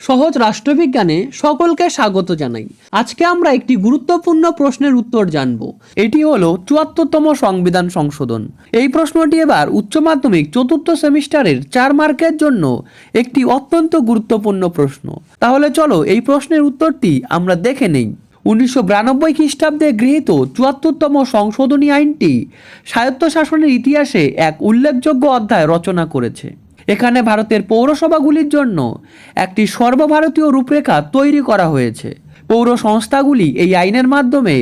সহজ রাষ্ট্রবিজ্ঞানে সকলকে স্বাগত জানাই। আজকে আমরা একটি গুরুত্বপূর্ণ প্রশ্নের উত্তর জানব। এটি হলো ৭৪তম সংবিধান সংশোধন। এই প্রশ্নটি এবার উচ্চ মাধ্যমিক চতুর্থ সেমিস্টারের ৪ মার্কের জন্য একটি অত্যন্ত গুরুত্বপূর্ণ প্রশ্ন। তাহলে চলো এই প্রশ্নের উত্তরটি আমরা দেখে নেই। ১৯৯২ খ্রিস্টাব্দে গৃহীত ৭৪তম সংশোধনী আইনটি স্বায়ত্তশাসনের ইতিহাসে এক উল্লেখযোগ্য অধ্যায় রচনা করেছে। এখানে ভারতের পৌরসভাগুলির জন্য একটি সর্বভারতীয় রূপরেখা তৈরি করা হয়েছে। পৌর সংস্থাগুলি এই আইনের মাধ্যমে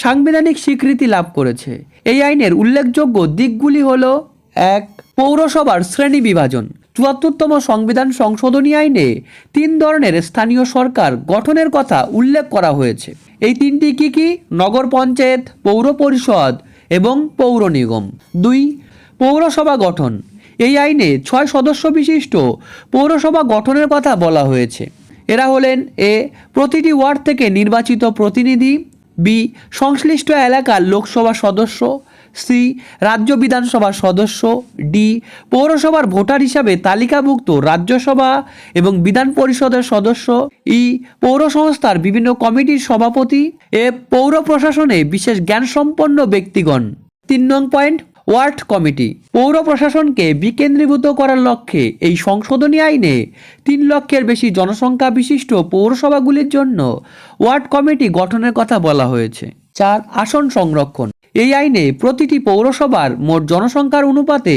সাংবিধানিক স্বীকৃতি লাভ করেছে। এই আইনের উল্লেখযোগ্য দিকগুলি হল: ১. পৌরসভার শ্রেণী বিভাজন। ৭৪তম সংবিধান সংশোধনী আইনে ৩ ধরনের স্থানীয় সরকার গঠনের কথা উল্লেখ করা হয়েছে। এই তিনটি কি? নগর পঞ্চায়েত, পৌর পরিষদ এবং পৌর নিগম। ২. পৌরসভা গঠন। এই আইনে ৬ সদস্য বিশিষ্ট পৌরসভা গঠনের কথা বলা হয়েছে। এরা হলেন: এ. প্রতিটি ওয়ার্ড থেকে নির্বাচিত প্রতিনিধি। বি. সংশ্লিষ্ট এলাকার লোকসভা সদস্য। সি. রাজ্য বিধানসভার সদস্য। ডি. পৌরসভার ভোটার হিসাবে তালিকাভুক্ত রাজ্যসভা এবং বিধান পরিষদের সদস্য। ই. পৌর সংস্থার বিভিন্ন কমিটির সভাপতি। এফ. পৌর প্রশাসনে বিশেষ জ্ঞানসম্পন্ন ব্যক্তিগণ। ৩ নং পয়েন্ট, ওয়ার্ড কমিটি। পৌর প্রশাসনকে বিকেন্দ্রীভূত করার লক্ষ্যে এই সংশোধনী আইনে ৩ লক্ষের বেশি জনসংখ্যা বিশিষ্ট পৌরসভাগুলির জন্য ওয়ার্ড কমিটি গঠনের কথা বলা হয়েছে। ৪. আসন সংরক্ষণ। এই আইনে প্রতিটি পৌরসভার মোট জনসংখ্যার অনুপাতে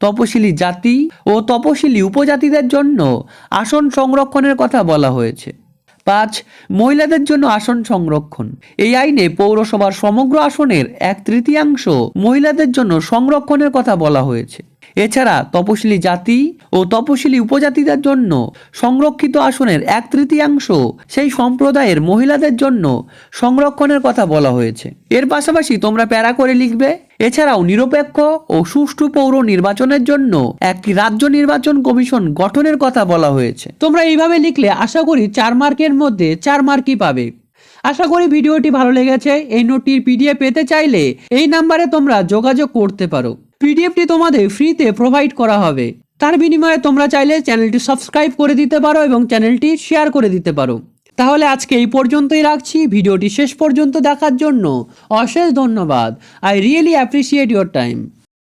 তপশিলি জাতি ও তপশিলি উপজাতিদের জন্য আসন সংরক্ষণের কথা বলা হয়েছে। ৫. মহিলাদের জন্য আসন সংরক্ষণ। এই আইনে পৌরসভার সমগ্র আসনের 1/3 মহিলাদের জন্য সংরক্ষণের কথা বলা হয়েছে। এছাড়া তপশিলি জাতি ও তপশিলি উপজাতিদের জন্য সংরক্ষিত আসনের 1/3 সেই সম্প্রদায়ের মহিলাদের জন্য সংরক্ষণের কথা বলা হয়েছে। এর পাশাপাশি তোমরা প্যারা করে লিখবে। এছাড়াও নিরপেক্ষ ও সুষ্ঠু পৌর নির্বাচনের জন্য একটি রাজ্য নির্বাচন কমিশন গঠনের কথা বলা হয়েছে। তোমরা এইভাবে লিখলে আশা করি ৪ মার্কের মধ্যে ৪ মার্কই পাবে। আশা করি ভিডিওটি ভালো লেগেছে। এই নোটটির পিডিএফ পেতে চাইলে এই নাম্বারে তোমরা যোগাযোগ করতে পারো। পিডিএফটি তোমাদের ফ্রিতে প্রোভাইড করা হবে। তার বিনিময়ে তোমরা চাইলে চ্যানেলটি সাবস্ক্রাইব করে দিতে পারো এবং চ্যানেলটি শেয়ার করে দিতে পারো। তাহলে আজকে এই পর্যন্তই রাখছি। ভিডিওটি শেষ পর্যন্ত দেখার জন্য অশেষ ধন্যবাদ। I really appreciate your time.